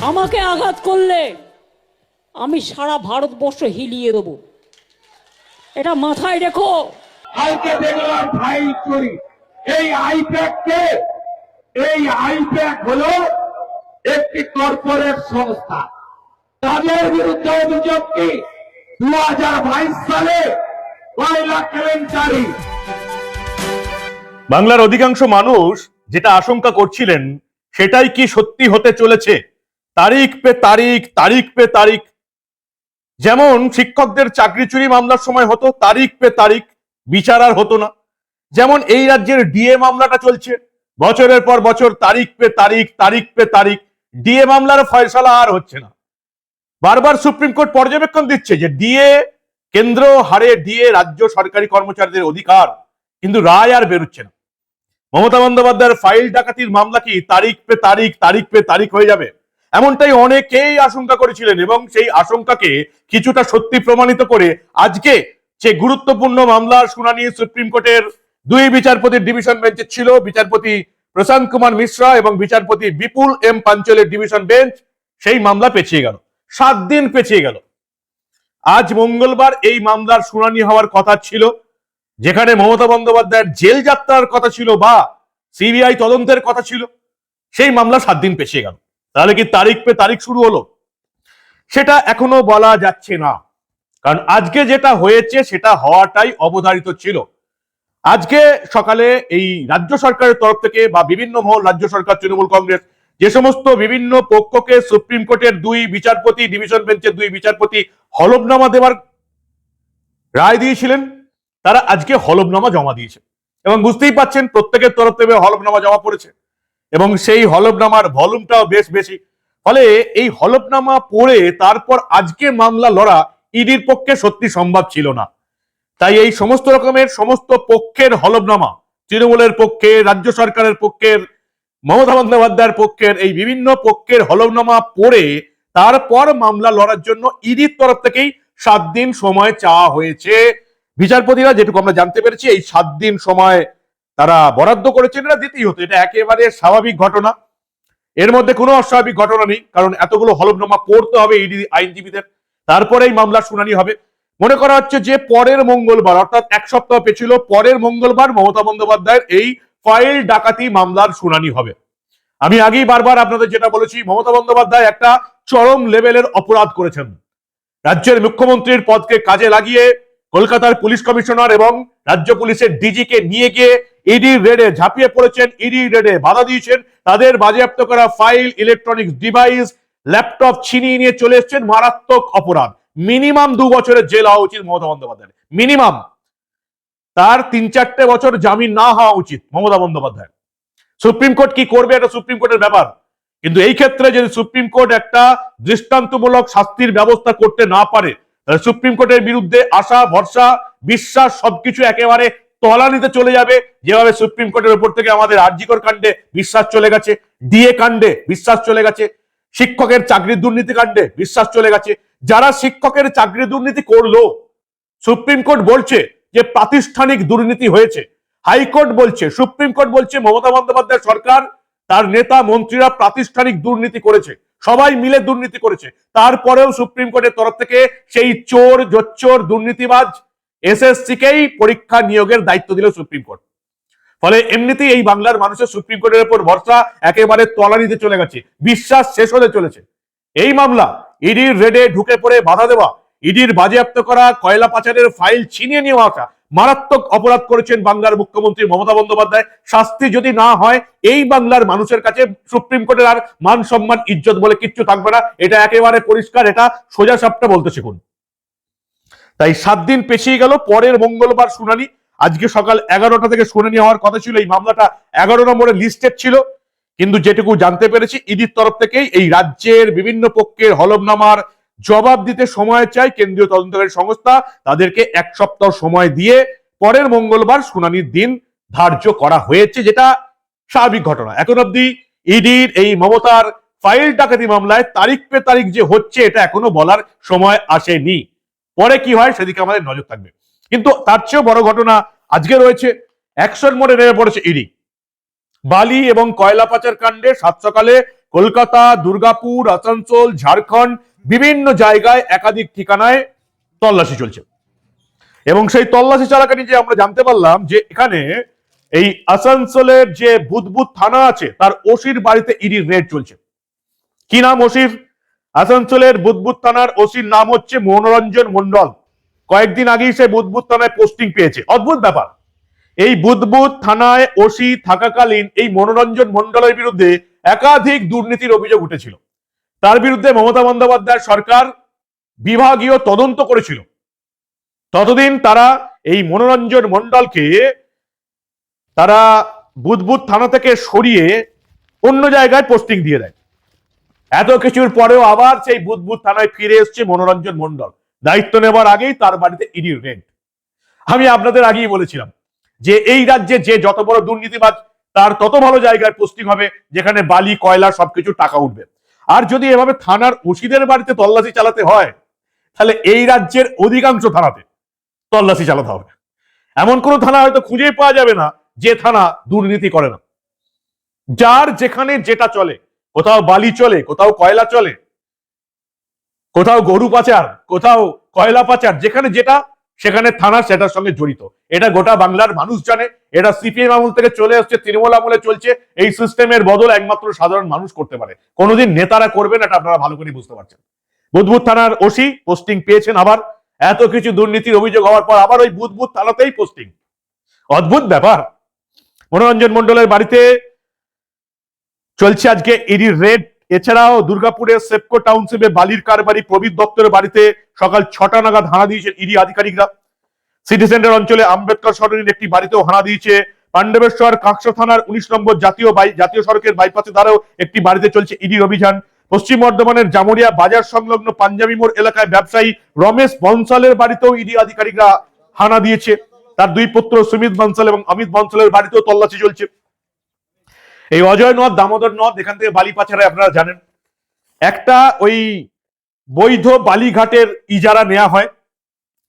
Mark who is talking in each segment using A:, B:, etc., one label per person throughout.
A: আমাকে আঘাত করলে আমি সারা ভারতবর্ষ হিলিয়ে দেবো, এটা মাথায় রেখো।
B: কালকে দেখলাম ফাইল চুরি। এই আইপ্যাক হলো একটি কর্পোরেট সংস্থা। তাদের বিরুদ্ধে অভিযোগ কি 2022 সালে কয়লা কেলেঙ্কারি।
C: বাংলার অধিকাংশ মানুষ যেটা আশঙ্কা করছিলেন সেটাই কি সত্যি হতে চলেছে? তারিখ পে তারিখ, তারিখ পে তারিখ। যেমন শিক্ষকদের চাকরি চুরি মামলার সময় হতো তারিখ পে তারিখ, বিচার আর হতো না। যেমন এই রাজ্যের ডিএ মামলাটা চলছে বছরের পর বছর, তারিখ পে তারিখ, তারিখ পে তারিখ, ডিএ মামলার ফয়সালা আর হচ্ছে না। বারবার সুপ্রিম কোর্ট পর্যবেক্ষণ দিচ্ছে যে ডিএ কেন্দ্র হারে ডিএ রাজ্য সরকারি কর্মচারীদের অধিকার, কিন্তু রায় আর বেরোচ্ছে না। মমতা বন্দ্যোপাধ্যায়ের ফাইল ডাকাতির মামলা কি তারিখ পে তারিখ, তারিখ পে তারিখ হয়ে যাবে? এমনটাই অনেকেই আশঙ্কা করেছিলেন এবং সেই আশঙ্কাকে কিছুটা সত্যি প্রমাণিত করে আজকে যে গুরুত্বপূর্ণ মামলার শুনানি সুপ্রিম কোর্টের দুই বিচারপতির ডিভিশন বেঞ্চে ছিল, বিচারপতি প্রশান্ত কুমার মিশ্রা এবং বিচারপতি বিপুল এম পাঞ্চলের ডিভিশন বেঞ্চ, সেই মামলা পেছিয়ে গেল, 7 দিন পেছিয়ে গেল। আজ মঙ্গলবার এই মামলার শুনানি হওয়ার কথা ছিল, যেখানে মমতা বন্দ্যোপাধ্যায়ের জেল যাত্রার কথা ছিল বা সিবিআই তদন্তের কথা ছিল, সেই মামলা 7 দিন পেছিয়ে গেল। তাহলে কি তারিখ পে তারিখ শুরু হলো? সেটা এখনো বলা যাচ্ছে না, কারণ আজকে যেটা হয়েছে সেটা হওয়াটাই অবধারিত ছিল। আজকে সকালে এই রাজ্য সরকারের তরফ থেকে বা বিভিন্ন মহল, রাজ্য সরকার, তৃণমূল কংগ্রেস, যে সমস্ত বিভিন্ন পক্ষকে সুপ্রিম কোর্টের দুই বিচারপতি, ডিভিশন বেঞ্চের দুই বিচারপতি হলফনামা দেওয়ার রায় দিয়েছিলেন, তারা আজকে হলফনামা জমা দিয়েছে এবং বুঝতেই পাচ্ছেন প্রত্যেকের তরফ থেকে হলফনামা জমা পড়েছে এবং সেই হলফনামার ভলিউমটাও বেশ বেশি। ফলে এই হলফনামা পড়ে তারপর আজকে মামলা লড়া ইডির পক্ষে সত্যি সম্ভব ছিল না। তাই এই সমস্ত রকমের সমস্ত পক্ষের হলফনামা, তৃণমূলের পক্ষে, রাজ্য সরকারের পক্ষের, মমতা বন্দ্যোপাধ্যায়ের পক্ষের, এই বিভিন্ন পক্ষের হলফনামা পড়ে তারপর মামলা লড়ার জন্য ইডির তরফ থেকেই 7 দিন সময় চাওয়া হয়েছে। বিচারপতিরা যেটুকু আমরা জানতে পেরেছি এই 7 দিন সময় তারা বরাদ্দ করেছেন, এটা দিতেই হতো, এটা একেবারে স্বাভাবিক ঘটনা, এর মধ্যে কোনো অস্বাভাবিক ঘটনা নেই। কারণ এতগুলো হলফনামা পড়তে হবে ইডি আইনজীবীদের, তারপরেই মামলার শুনানি হবে। মনে করা হচ্ছে যে পরের মঙ্গলবার, অর্থাৎ 1 সপ্তাহ পেছিল, পরের মঙ্গলবার মমতা বন্দ্যোপাধ্যায়ের এই ফাইল ডাকাতি মামলার শুনানি হবে। আমি আগেই বারবার আপনাদের যেটা বলেছি, মমতা বন্দ্যোপাধ্যায় একটা চরম লেভেলের অপরাধ করেছেন। রাজ্যের মুখ্যমন্ত্রীর পদকে কাজে লাগিয়ে কলকাতার পুলিশ কমিশনার এবং রাজ্য পুলিশের ডিজিকে নিয়ে গিয়ে ইডি রেডে ঝাঁপিয়ে পড়েছেন, ইডি রেডে বাধা দিয়েছেন, তাদের বাজেয়াপ্ত করা ফাইল, ইলেকট্রনিক্স ডিভাইস, ল্যাপটপ ছিনিয়ে নিয়ে চলে এসেছেন। মারাত্মক অপরাধ, মিনিমাম 2 বছরের জেল হওয়া উচিত মমতা বন্দ্যোপাধ্যায়ের, মিনিমাম। তার 3-4টে বছর জামিন না হওয়া উচিত মমতা বন্দ্যোপাধ্যায়। সুপ্রিম কোর্ট কি করবে এটা সুপ্রিম কোর্টের ব্যাপার, কিন্তু এই ক্ষেত্রে যদি সুপ্রিম কোর্ট একটা দৃষ্টান্তমূলক শাস্তির ব্যবস্থা করতে না পারে, তাহলে সুপ্রিম কোর্টের বিরুদ্ধে আশা, ভরসা, বিশ্বাস সবকিছু একেবারে তলানিতে চলে যাবে। যেভাবে সুপ্রিম কোর্টের উপর থেকে আমাদের আরজিকর কাণ্ডে বিশ্বাস চলে গেছে, ডিএ কাণ্ডে বিশ্বাস চলে গেছে, শিক্ষকের চাকরির দুর্নীতি কাণ্ডে বিশ্বাস চলে গেছে। যারা শিক্ষকের চাকরি দুর্নীতি করলো, সুপ্রিম কোর্ট বলছে যে প্রাতিষ্ঠানিক দুর্নীতি হয়েছে, হাইকোর্ট বলছে, সুপ্রিম কোর্ট বলছে মমতা বন্দ্যোপাধ্যায় সরকার, তার নেতা মন্ত্রীরা প্রাতিষ্ঠানিক দুর্নীতি করেছে, সবাই মিলে দুর্নীতি করেছে। তারপরেও সুপ্রিম কোর্টের তরফ থেকে সেই চোর, জোচ্চোর, দুর্নীতিবাজ এসএসসিকেই পরীক্ষা নিয়োগের দায়িত্ব দিল সুপ্রিম কোর্ট। ফলে এমনিতেই এই বাংলার মানুষের সুপ্রিম কোর্টের উপর ভরসা একেবারে তলানিতে চলে গেছে, বিশ্বাস শেষ হতে চলেছে। এই মামলা ইডির রেডে ঢুকে পড়ে বাধা দেওয়া, ইডির বাজেয়াপ্ত করা কয়লা পাচারের ফাইল ছিনিয়ে নিয়ে আসা, মারাত্মক অপরাধ করেছেন বাংলার মুখ্যমন্ত্রী মমতা বন্দ্যোপাধ্যায়। শাস্তি যদি না হয়, এই বাংলার মানুষের কাছে সুপ্রিম কোর্টের আর মান সম্মান, ইজ্জত বলে কিচ্ছু থাকবে না, এটা একেবারে পরিষ্কার, এটা সোজা সাপটা বলতে শিখুন। তাই 7 দিন পেছিয়ে গেল, পরের মঙ্গলবার শুনানি। আজকে সকাল 11টা থেকে শুনানি হওয়ার কথা ছিল, এই মামলাটা 11 নম্বরে লিস্টেড ছিল, কিন্তু যেটুকু জানতে পেরেছি ইডির তরফ থেকেই এই রাজ্যের বিভিন্ন পক্ষের হলফনামার জবাব দিতে সময় চাই কেন্দ্রীয় তদন্তকারী সংস্থা, তাদেরকে 1 সপ্তাহ সময় দিয়ে পরের মঙ্গলবার শুনানির দিন ধার্য করা হয়েছে, যেটা স্বাভাবিক ঘটনা। এখন অব্দি ইডির এই মমতার ফাইল ডাকাতি মামলায় তারিখ পে তারিখ যে হচ্ছে, এটা এখনো বলার সময় আসেনি। পরে কি হয় সেদিকে আমাদের নজর থাকবে। কিন্তু তার চেয়েও বড় ঘটনা আজকে রয়েছে, অ্যাকশন মোডে নেমে পড়েছে ইডি। বালি এবং কয়লা পাচার কাণ্ডে সাত সকালে কলকাতা, দুর্গাপুর, আসানসোল, ঝাড়খণ্ড বিভিন্ন জায়গায় একাধিক ঠিকানায় তল্লাশি চলছে। এবং সেই তল্লাশি চলাকালীন যে আমরা জানতে পারলাম যে এখানে এই আসানসোলের যে বুদবুদ থানা আছে তার ওসির বাড়িতে ইডির রেড চলছে। কি নাম ওসির? আসানসোলের বুদবুদ থানার ওসির নাম হচ্ছে মনোরঞ্জন মন্ডল। কয়েকদিন আগেই সে বুদবুদ থানায় পোস্টিং পেয়েছে। অদ্ভুত ব্যাপার, এই বুদবুদ থানায় ওসি থাকাকালীন এই মনোরঞ্জন মন্ডলের বিরুদ্ধে একাধিক দুর্নীতির অভিযোগ উঠেছিল। তার বিরুদ্ধে মমতা বন্দ্যোপাধ্যায় সরকার বিভাগীয় তদন্ত করেছিল। ততদিন তারা এই মনোরঞ্জন মন্ডলকে তারা বুদবুদ থানা থেকে সরিয়ে অন্য জায়গায় পোস্টিং দিয়ে দেয়। এত কিছুর পরেও আবার সেই বুদবুদ থানায় ফিরে এসছে মনোরঞ্জন মন্ডল। দায়িত্ব নেবার আগেই তার বাড়িতে ইডির রেড। আমি আপনাদের আগেই বলেছিলাম যে এই রাজ্যে যে যত বড় দুর্নীতিবাজ তার তত ভালো জায়গায় পোস্টিং হবে যেখানে বালি, কয়লা সবকিছু টাকা উঠবে। আর যদি এভাবে থানার ওসিদের বাড়িতে তল্লাশি চালাতে হয় তাহলে এই রাজ্যের অধিকাংশ থানাতে তল্লাশি চালাতে হবে। এমন কোন থানা হয়তো খুঁজেই পাওয়া যাবে না যে থানা দুর্নীতি করে না। যার যেখানে যেটা চলে, কোথাও বালি চলে, কোথাও কয়লা চলে, কোথাও গরু পাচার, কোথাও কয়লা পাচার, যেখানে যেটা সেখানে থানা সেটার সঙ্গে জড়িত। এটা গোটা বাংলার মানুষ জানে। এটা সিপিএম আমল থেকে চলে আসছে, তৃণমূল আমলে চলছে। এই সিস্টেমের বদল একমাত্র সাধারণ মানুষ করতে পারে, কোনোদিন নেতারা করবেন এটা আপনারা ভালো করে বুঝতে পারছেন। বুদবুদ থানার ওসি পোস্টিং পেয়েছেন, আবার এত কিছু দুর্নীতির অভিযোগ হওয়ার পর আবার ওই বুদবুদ থানাতেই পোস্টিং। অদ্ভুত ব্যাপার। মনোরঞ্জন মন্ডলের বাড়িতে চলছে আজকে ইডির রেড। এছাড়াও দুর্গাপুরের সেপকো টাউনশিপে বালির কারবারি প্রবীর দত্তের বাড়িতে সকাল 6টা নাগাদ হানা দিয়েছেন ইডি আধিকারিকরা। সিটি সেন্টার অঞ্চলে আম্বেদকর সরণির একটি বাড়িতেও হানা দিয়েছে। পাণ্ডবেশ্বর কাকসা থানার 19 নম্বর জাতীয় সড়কের বাইপাসে দ্বারাও একটি বাড়িতে চলছে ইডির অভিযান। পশ্চিম বর্ধমানের জামুরিয়া বাজার সংলগ্ন পাঞ্জাবি মোড় এলাকায় ব্যবসায়ী রমেশ বনসালের বাড়িতেও ইডি আধিকারিকরা হানা দিয়েছে। তার দুই পুত্র সুমিত বনসাল এবং অমিত বনসালের বাড়িতেও তল্লাশি চলছে। এই অজয় নদ, দামোদর নদ, এখান থেকে বালি পাচারে আপনারা জানেন একটা ওই বৈধ বালিঘাটের ইজারা নেওয়া হয়।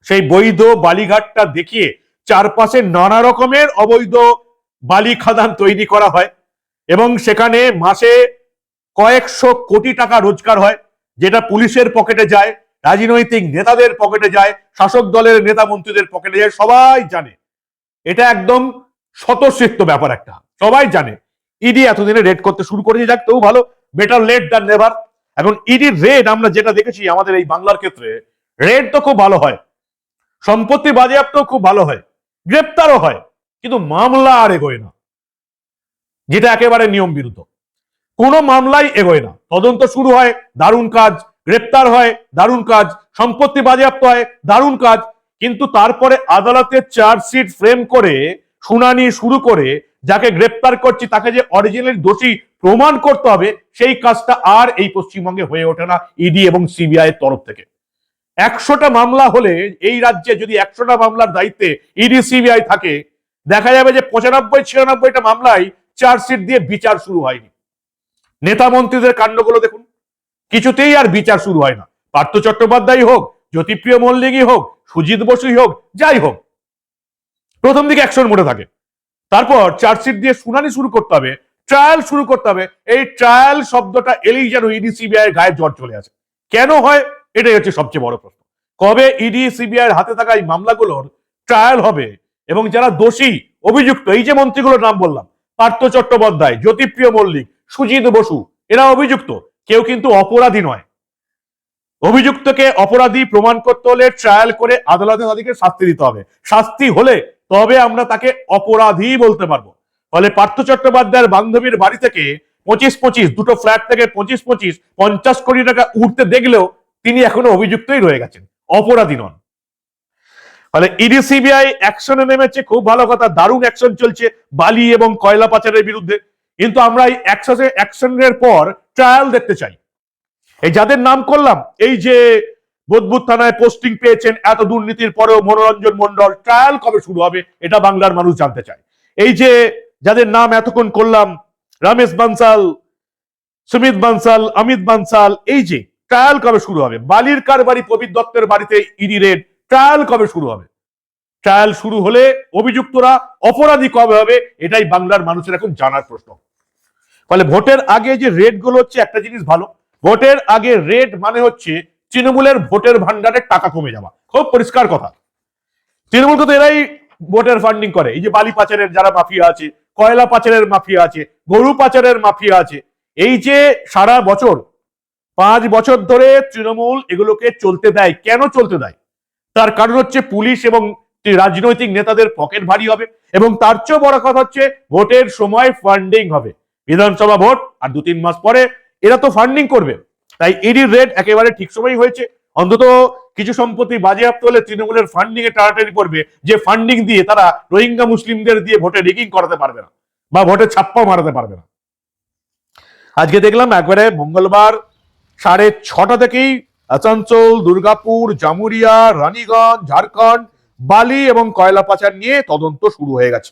C: সেই বৈধ বালিঘাটটা দেখিয়ে চারপাশে নানা রকমের অবৈধ বালি খাদান তৈরি করা হয় এবং সেখানে মাসে কয়েকশো কোটি টাকা রোজগার হয়, যেটা পুলিশের পকেটে যায়, রাজনৈতিক নেতাদের পকেটে যায়, শাসক দলের নেতা মন্ত্রীদের পকেটে যায়। সবাই জানে এটা একদম স্বতঃসিদ্ধ ব্যাপার, একটা সবাই জানে। ইডি এতদিনে রেড করতে শুরু করেছে, যাক তবু ভালো, বেটার লেট দ্যান নেভার। এখন ইডির রেড আমরা যেটা দেখেছি আমাদের এই বাংলার ক্ষেত্রে, রেড তো খুব ভালো হয়, সম্পত্তি বাজেয়াপ্ত খুব ভালো হয়, গ্রেপ্তারও হয়, কিন্তু মামলা আর এগোয় না, যেটা একেবারে নিয়ম বিরুদ্ধ। কোনো মামলাই এগোয় না। তদন্ত শুরু হয়, দারুণ কাজ, গ্রেপ্তার হয়, দারুণ কাজ, সম্পত্তি বাজেয়াপ্ত হয়, দারুণ কাজ, কিন্তু তারপরে আদালতে চার্জশিট ফ্রেম করে শুনানি শুরু করে যাকে গ্রেপ্তার করছি তাকে যে অরিজিনাল দোষী প্রমাণ করতে হবে, সেই কাজটা আর এই পশ্চিমবঙ্গে হয়ে ওঠে না ইডি এবং সিবিআই এর তরফ থেকে। 100টা মামলা হলে এই রাজ্যে যদি 100টা মামলার দায়িত্বে ইডি সিবিআই থাকে, দেখা যাবে যে 95-96টা মামলায় চার্জশিট দিয়ে বিচার শুরু হয়নি। নেতা মন্ত্রীদের কাণ্ডগুলো দেখুন, কিছুতেই আর বিচার শুরু হয় না। পার্থ চট্টোপাধ্যায় হোক, জ্যোতিপ্রিয় মল্লিকই হোক, সুজিত বসুই হোক, যাই হোক, প্রথম দিকে অ্যাকশন মোডে থাকে, তারপর চার্জশিট দিয়ে শুনানি শুরু করতে হবে, ট্রায়াল শুরু করতে হবে। এই ট্রায়াল শব্দটা এলেই যেন ইডি সিবিআই এর গায়ে জ্বর চলে আসে। কেন হয়? এটাই হচ্ছে সবচেয়ে বড় প্রশ্ন। কবে ইডি সিবিআই এর হাতে থাকা এই মামলাগুলোর ট্রায়াল হবে এবং যারা দোষী অভিযুক্ত, এই যে মন্ত্রীগুলোর নাম বললাম, পার্থ চট্টোপাধ্যায়, জ্যোতিপ্রিয় মল্লিক, সুজিত বসু, এরা অভিযুক্ত, কেউ কিন্তু অপরাধী নয়। অভিযুক্তকে অপরাধী প্রমাণ করতে হলে ট্রায়াল করে আদালতে তাদেরকে শাস্তি দিতে হবে। শাস্তি হলে তবে আমরা তাকে অপরাধী বলতে পারবো। ফলে পার্থ চট্টোপাধ্যায়ের বান্ধবীর বাড়ি থেকে 25-25 দুটো ফ্ল্যাট থেকে 25-25 50 কোটি টাকা উঠতে দেখলেও তিনি এখনো অভিযুক্তই রয়ে গেছেন, অপরাধী নন। ফলে ইডি সিবিআই অ্যাকশনে নেমেছে, খুব ভালো কথা, দারুণ অ্যাকশন চলছে বালি এবং কয়লা পাচারের বিরুদ্ধে। কিন্তু আমরা এই অ্যাকশনের পর ট্রায়াল দেখতে চাই। এই যাদের নাম করলাম, এই যে বুদবুদ থানায় পোস্টিং পেয়েছেন এত দুর্নীতির পরেও মনোরঞ্জন মন্ডল, ট্রায়াল কবে শুরু হবে এটা বাংলার মানুষ জানতে চায়। এই যে যাদের নাম এতক্ষণ করলাম, রমেশ বনসাল, সুমিত বনসাল, অমিত বনসাল, এই যে ট্রায়াল কবে শুরু হবে? বালির কারবারি প্রবীর দত্তের বাড়িতে ইডি রেড, ট্রায়াল কবে শুরু হবে? ট্রায়াল শুরু হলে অভিযুক্তরা অপরাধী কবে হবে, এটাই বাংলার মানুষের এখন জানার প্রশ্ন। ফলে ভোটের আগে যে রেড গুলো হচ্ছে, একটা জিনিস ভালো, ভোটের আগে রেড মানে হচ্ছে তৃণমূলের ভোটের ভান্ডারের টাকা কমে যাওয়া, খুব পরিষ্কার কথা। তৃণমূলকে তো এরাই ভোটের ফান্ডিং করে। এই যে বালি পাচারের যারা মাফিয়া আছে, কয়লা পাচারের মাফিয়া আছে, গরু পাচারের মাফিয়া আছে, এই যে সারা বছর 5 বছর ধরে তৃণমূল এগুলোকে চলতে দেয়। কেন চলতে দেয়? তার কারণ হচ্ছে পুলিশ এবং রাজনৈতিক নেতাদের পকেট ভারী হবে, এবং তার চেয়েও বড় কথা হচ্ছে ভোটের সময় ফান্ডিং হবে। বিধানসভা ভোট আর 2-3 মাস পরে এরা তো ফান্ডিং করবে। তাই ইডির রেড একেবারে ঠিক সময় হয়েছে। অন্তত কিছু সম্পত্তি বাজেয়াপ্ত হলে তৃণমূলের ফান্ডিং এ টানাটানি করবে, যে ফান্ডিং দিয়ে তারা রোহিঙ্গা মুসলিমদের দিয়ে ভোটে রিগিং করাতে পারবে না বা ভোটে ছাপ্পা মারাতে পারবে না। আজকে দেখলাম একবারে মঙ্গলবার 6:30 থেকেই আসানসোল, দুর্গাপুর, জামুরিয়া, রানীগঞ্জ, ঝাড়খণ্ড বালি এবং কয়লা পাচার নিয়ে তদন্ত শুরু হয়ে গেছে।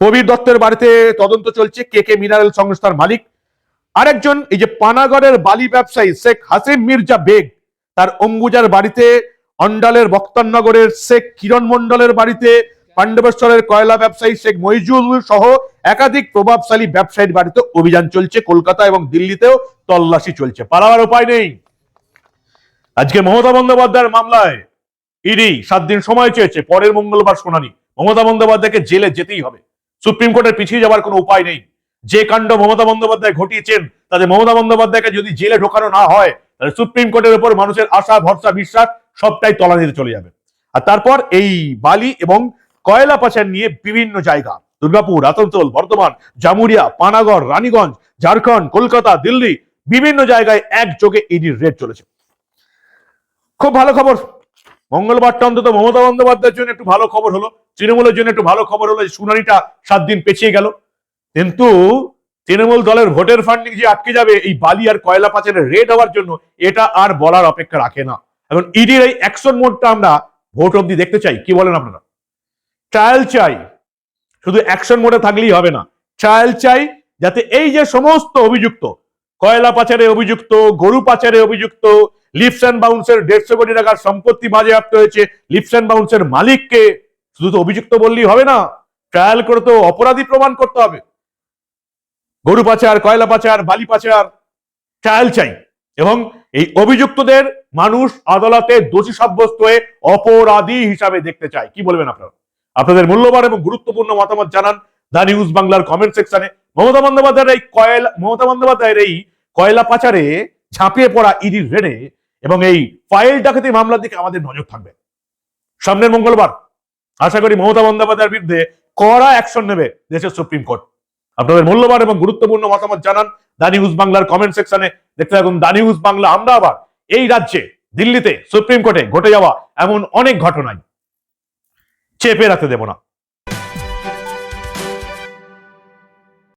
C: প্রবীর দত্তের বাড়িতে তদন্ত চলছে। কে মিনারেল সংস্থার মালিক আরেকজন, এই যে পানাগড়ের বালি ব্যবসায়ী শেখ হাসিম মির্জা বেগ, তার অম্বুজার বাড়িতে, অন্ডালের বক্তারনগরের শেখ কিরণ মন্ডলের বাড়িতে, পাণ্ডবেশ্বরের কয়লা ব্যবসায়ী শেখ মইজুল সহ একাধিক প্রভাবশালী ব্যবসায়ীর বাড়িতে অভিযান চলছে। কলকাতা এবং দিল্লিতেও তল্লাশি চলছে, পালাবার উপায় নেই। আজকে মমতা বন্দ্যোপাধ্যায়ের মামলায় ইডি 7 দিন সময় চেয়েছে, পরের মঙ্গলবার শুনানি। মমতা বন্দ্যোপাধ্যায়কে জেলে যেতেই হবে, সুপ্রিম কোর্টের পিছিয়ে যাওয়ার কোনো উপায় নেই। যে কাণ্ড মমতা বন্দ্যোপাধ্যায় ঘটিয়েছেন, তাতে মমতা বন্দ্যোপাধ্যায়কে যদি জেলে ঢোকানো না হয়, তাহলে সুপ্রিম কোর্টের উপর মানুষের আশা, ভরসা, বিশ্বাস সবটাই তলানিতে চলে যাবে। আর তারপর এই বালি এবং কয়লা পাচার নিয়ে বিভিন্ন জায়গা, দুর্গাপুর, আসানসোল, বর্ধমান, জামুরিয়া, পানাগড়, রানীগঞ্জ, ঝাড়খণ্ড, কলকাতা, দিল্লি, বিভিন্ন জায়গায় একযোগে ইডির রেড চলেছে। খুব ভালো খবর, মঙ্গলবারটা অন্তত মমতা বন্দ্যোপাধ্যায়ের জন্য একটু ভালো খবর হলো, তৃণমূলের জন্য একটু ভালো খবর হলো, শুনানিটা 7 দিন পেছিয়ে গেল। কিন্তু তৃণমূল দলের ভোটের ফান্ডিং যে আটকে যাবে এই বালি আর কয়লা পাচারের রেড হওয়ার জন্য, এটা আর বলার অপেক্ষা রাখে না। এখন ইডির এই অ্যাকশন মোডটা আমরা ভোট অবধি দেখতে চাই। কি বলেন আপনারা? ট্রায়াল চাই, শুধু অ্যাকশন মোডে থাকলেই হবে না, ট্রায়াল চাই, যাতে এই যে সমস্ত অভিযুক্ত, কয়লা পাচারে অভিযুক্ত, গরু পাচারে অভিযুক্ত, লিপস অ্যান্ড বাউন্সের 150 কোটি টাকার সম্পত্তি বাজেয়াপ্ত হয়েছে, লিপস অ্যান্ড বাউন্সের মালিককে শুধু তো অভিযুক্ত বললেই হবে না, ট্রায়াল করে তো অপরাধী প্রমাণ করতে হবে। গরু পাচার, কয়লা পাচার, বালি পাচার, ট্রায়াল চাই, এবং এই অভিযুক্তদের মানুষ আদালতে দোষী সাব্যস্ত হয়ে অপরাধী হিসাবে দেখতে চায়। কি বলবেন আপনারা? আপনাদের মূল্যবান এবং গুরুত্বপূর্ণ মতামত জানান দা নিউজ বাংলার কমেন্ট সেকশনে। মমতা বন্দ্যোপাধ্যায়ের এই কয়লা পাচারে ঝাঁপিয়ে পড়া ইডির রেডে এবং এই ফাইল ডাকাতি মামলার দিকে আমাদের নজর থাকবে। সামনের মঙ্গলবার আশা করি মমতা বন্দ্যোপাধ্যায়ের বিরুদ্ধে কড়া অ্যাকশন নেবে দেশের সুপ্রিম কোর্ট। আপনাদের মূল্যবান এবং গুরুত্বপূর্ণ মতামত জানান দা নিউজ বাংলার কমেন্ট সেকশনে। দেখতে থাকুন দা নিউজ বাংলা। আমরা আবার এই রাজ্যে, দিল্লিতে, সুপ্রিম কোর্টে ঘটে যাওয়া এমন অনেক ঘটনায় চেপে রাখতে দেব না।